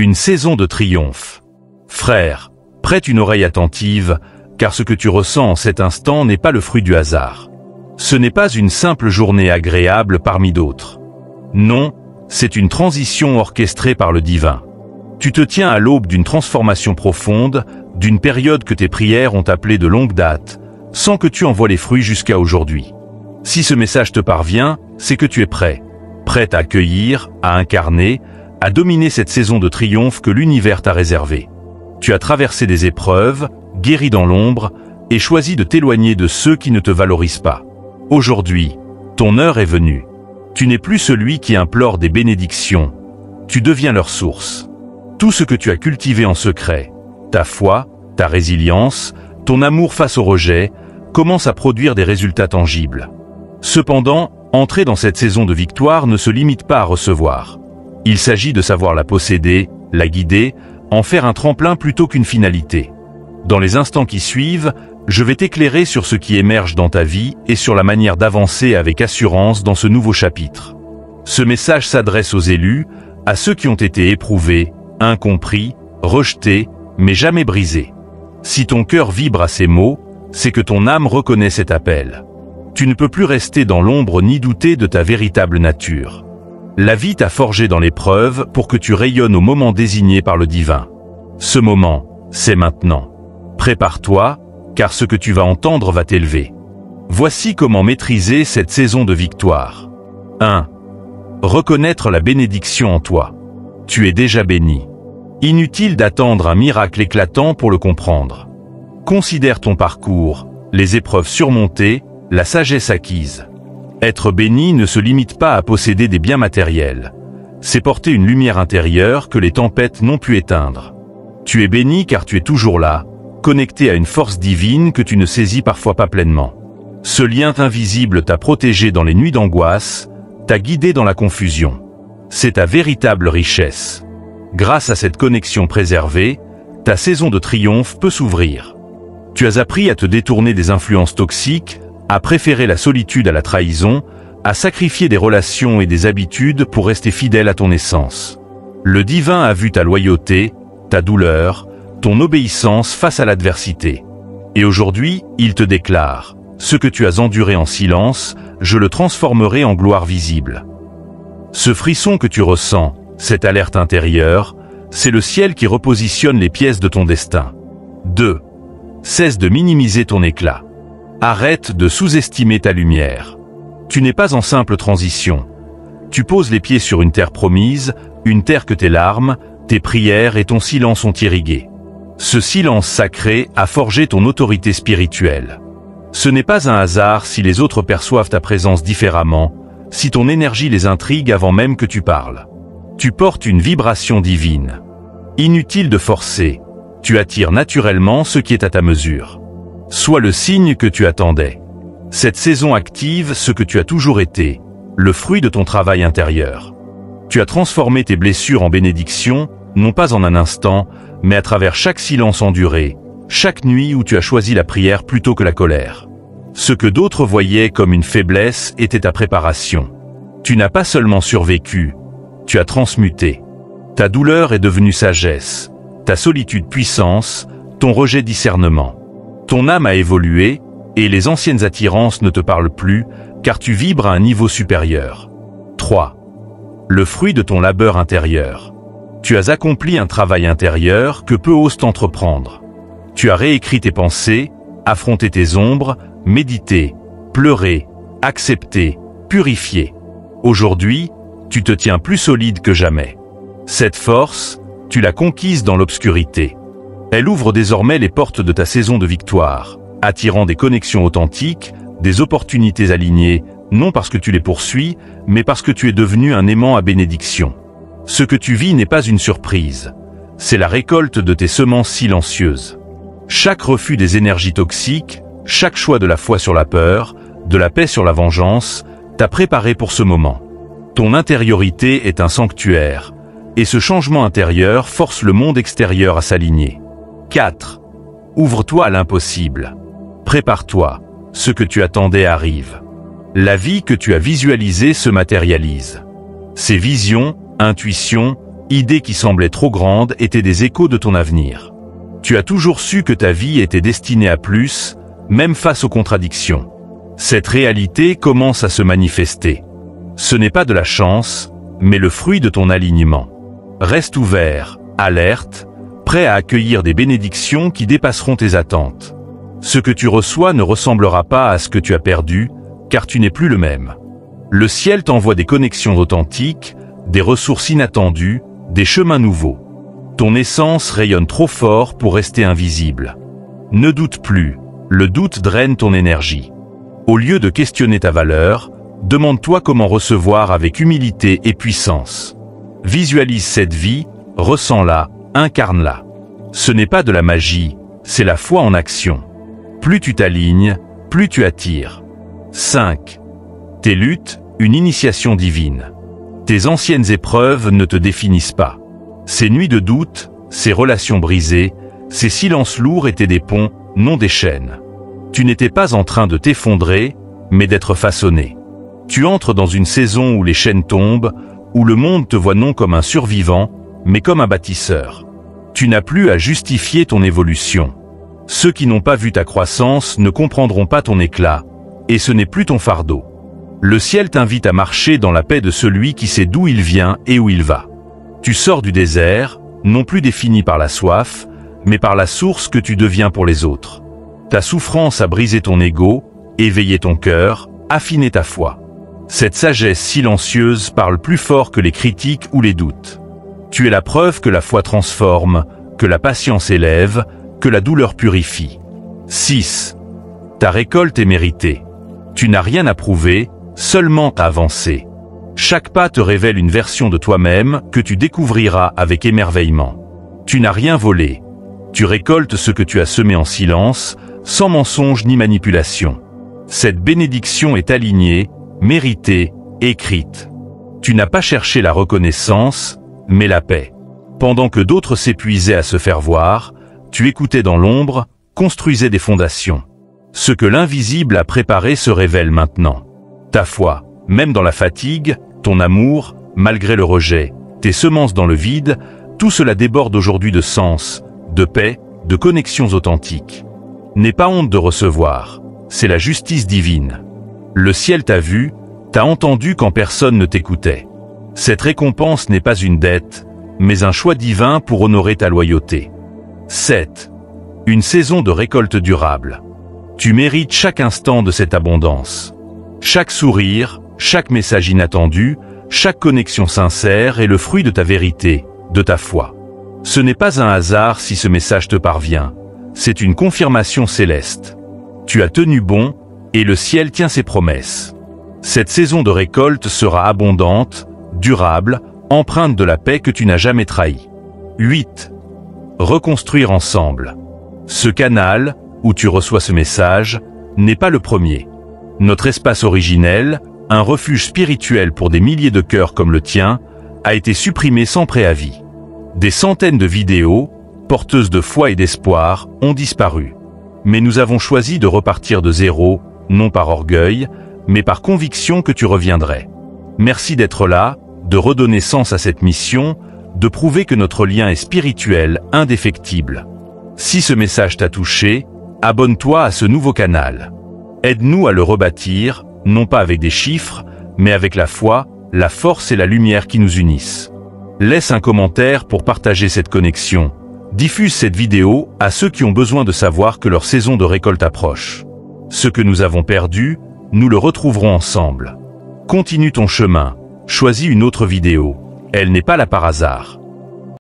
Une saison de triomphe. Frère, prête une oreille attentive, car ce que tu ressens en cet instant n'est pas le fruit du hasard. Ce n'est pas une simple journée agréable parmi d'autres. Non, c'est une transition orchestrée par le divin. Tu te tiens à l'aube d'une transformation profonde, d'une période que tes prières ont appelée de longue date, sans que tu en vois les fruits jusqu'à aujourd'hui. Si ce message te parvient, c'est que tu es prêt. Prêt à accueillir, à incarner, à dominer cette saison de triomphe que l'univers t'a réservée. Tu as traversé des épreuves, guéri dans l'ombre, et choisi de t'éloigner de ceux qui ne te valorisent pas. Aujourd'hui, ton heure est venue. Tu n'es plus celui qui implore des bénédictions. Tu deviens leur source. Tout ce que tu as cultivé en secret, ta foi, ta résilience, ton amour face au rejet, commence à produire des résultats tangibles. Cependant, entrer dans cette saison de victoire ne se limite pas à recevoir. Il s'agit de savoir la posséder, la guider, en faire un tremplin plutôt qu'une finalité. Dans les instants qui suivent, je vais t'éclairer sur ce qui émerge dans ta vie et sur la manière d'avancer avec assurance dans ce nouveau chapitre. Ce message s'adresse aux élus, à ceux qui ont été éprouvés, incompris, rejetés, mais jamais brisés. Si ton cœur vibre à ces mots, c'est que ton âme reconnaît cet appel. Tu ne peux plus rester dans l'ombre ni douter de ta véritable nature. La vie t'a forgé dans l'épreuve pour que tu rayonnes au moment désigné par le divin. Ce moment, c'est maintenant. Prépare-toi, car ce que tu vas entendre va t'élever. Voici comment maîtriser cette saison de victoire. 1. Reconnaître la bénédiction en toi. Tu es déjà béni. Inutile d'attendre un miracle éclatant pour le comprendre. Considère ton parcours, les épreuves surmontées, la sagesse acquise. Être béni ne se limite pas à posséder des biens matériels. C'est porter une lumière intérieure que les tempêtes n'ont pu éteindre. Tu es béni car tu es toujours là, connecté à une force divine que tu ne saisis parfois pas pleinement. Ce lien invisible t'a protégé dans les nuits d'angoisse, t'a guidé dans la confusion. C'est ta véritable richesse. Grâce à cette connexion préservée, ta saison de triomphe peut s'ouvrir. Tu as appris à te détourner des influences toxiques, à préférer la solitude à la trahison, à sacrifier des relations et des habitudes pour rester fidèle à ton essence. Le divin a vu ta loyauté, ta douleur, ton obéissance face à l'adversité. Et aujourd'hui, il te déclare, ce que tu as enduré en silence, je le transformerai en gloire visible. Ce frisson que tu ressens, cette alerte intérieure, c'est le ciel qui repositionne les pièces de ton destin. 2. Cesse de minimiser ton éclat. Arrête de sous-estimer ta lumière. Tu n'es pas en simple transition. Tu poses les pieds sur une terre promise, une terre que tes larmes, tes prières et ton silence ont irriguée. Ce silence sacré a forgé ton autorité spirituelle. Ce n'est pas un hasard si les autres perçoivent ta présence différemment, si ton énergie les intrigue avant même que tu parles. Tu portes une vibration divine. Inutile de forcer, tu attires naturellement ce qui est à ta mesure. Sois le signe que tu attendais. Cette saison active ce que tu as toujours été, le fruit de ton travail intérieur. Tu as transformé tes blessures en bénédictions, non pas en un instant, mais à travers chaque silence enduré, chaque nuit où tu as choisi la prière plutôt que la colère. Ce que d'autres voyaient comme une faiblesse était ta préparation. Tu n'as pas seulement survécu, tu as transmuté. Ta douleur est devenue sagesse, ta solitude puissance, ton rejet discernement. Ton âme a évolué, et les anciennes attirances ne te parlent plus, car tu vibres à un niveau supérieur. 3. Le fruit de ton labeur intérieur. Tu as accompli un travail intérieur que peu osent entreprendre. Tu as réécrit tes pensées, affronté tes ombres, médité, pleuré, accepté, purifié. Aujourd'hui, tu te tiens plus solide que jamais. Cette force, tu l'as conquise dans l'obscurité. Elle ouvre désormais les portes de ta saison de victoire, attirant des connexions authentiques, des opportunités alignées, non parce que tu les poursuis, mais parce que tu es devenu un aimant à bénédiction. Ce que tu vis n'est pas une surprise, c'est la récolte de tes semences silencieuses. Chaque refus des énergies toxiques, chaque choix de la foi sur la peur, de la paix sur la vengeance, t'a préparé pour ce moment. Ton intériorité est un sanctuaire, et ce changement intérieur force le monde extérieur à s'aligner. 4. Ouvre-toi à l'impossible. Prépare-toi, ce que tu attendais arrive. La vie que tu as visualisée se matérialise. Ces visions, intuitions, Idées qui semblaient trop grandes étaient des échos de ton avenir. Tu as toujours su que ta vie était destinée à plus, même face aux contradictions. Cette réalité commence à se manifester. Ce n'est pas de la chance, mais le fruit de ton alignement. Reste ouvert, alerte, prêt à accueillir des bénédictions qui dépasseront tes attentes. Ce que tu reçois ne ressemblera pas à ce que tu as perdu, car tu n'es plus le même. Le ciel t'envoie des connexions authentiques, des ressources inattendues, des chemins nouveaux. Ton essence rayonne trop fort pour rester invisible. Ne doute plus, le doute draine ton énergie. Au lieu de questionner ta valeur, demande-toi comment recevoir avec humilité et puissance. Visualise cette vie, ressens-la, incarne-la. Ce n'est pas de la magie, c'est la foi en action. Plus tu t'alignes, plus tu attires. 5. Tes luttes, une initiation divine. Tes anciennes épreuves ne te définissent pas. Ces nuits de doute, ces relations brisées, ces silences lourds étaient des ponts, non des chaînes. Tu n'étais pas en train de t'effondrer, mais d'être façonné. Tu entres dans une saison où les chaînes tombent, où le monde te voit non comme un survivant, mais comme un bâtisseur. Tu n'as plus à justifier ton évolution. Ceux qui n'ont pas vu ta croissance ne comprendront pas ton éclat, et ce n'est plus ton fardeau. Le ciel t'invite à marcher dans la paix de celui qui sait d'où il vient et où il va. Tu sors du désert, non plus défini par la soif, mais par la source que tu deviens pour les autres. Ta souffrance a brisé ton ego, éveillé ton cœur, affiné ta foi. Cette sagesse silencieuse parle plus fort que les critiques ou les doutes. Tu es la preuve que la foi transforme, que la patience élève, que la douleur purifie. 6. Ta récolte est méritée. Tu n'as rien à prouver, seulement à avancer. Chaque pas te révèle une version de toi-même que tu découvriras avec émerveillement. Tu n'as rien volé. Tu récoltes ce que tu as semé en silence, sans mensonge ni manipulation. Cette bénédiction est alignée, méritée, écrite. Tu n'as pas cherché la reconnaissance, mais la paix. Pendant que d'autres s'épuisaient à se faire voir, tu écoutais dans l'ombre, construisais des fondations. Ce que l'invisible a préparé se révèle maintenant. Ta foi, même dans la fatigue, ton amour, malgré le rejet, tes semences dans le vide, tout cela déborde aujourd'hui de sens, de paix, de connexions authentiques. N'aie pas honte de recevoir, c'est la justice divine. Le ciel t'a vu, t'a entendu quand personne ne t'écoutait. Cette récompense n'est pas une dette, mais un choix divin pour honorer ta loyauté. 7. Une saison de récolte durable. Tu mérites chaque instant de cette abondance. Chaque sourire, chaque message inattendu, chaque connexion sincère est le fruit de ta vérité, de ta foi. Ce n'est pas un hasard si ce message te parvient, c'est une confirmation céleste. Tu as tenu bon, et le ciel tient ses promesses. Cette saison de récolte sera abondante, durable, empreinte de la paix que tu n'as jamais trahie. 8. Reconstruire ensemble. Ce canal, où tu reçois ce message, n'est pas le premier. Notre espace originel, un refuge spirituel pour des milliers de cœurs comme le tien, a été supprimé sans préavis. Des centaines de vidéos, porteuses de foi et d'espoir, ont disparu. Mais nous avons choisi de repartir de zéro, non par orgueil, mais par conviction que tu reviendrais. Merci d'être là, de redonner sens à cette mission, de prouver que notre lien est spirituel, indéfectible. Si ce message t'a touché, abonne-toi à ce nouveau canal. Aide-nous à le rebâtir, non pas avec des chiffres, mais avec la foi, la force et la lumière qui nous unissent. Laisse un commentaire pour partager cette connexion. Diffuse cette vidéo à ceux qui ont besoin de savoir que leur saison de récolte approche. Ce que nous avons perdu, nous le retrouverons ensemble. Continue ton chemin, choisis une autre vidéo. Elle n'est pas là par hasard.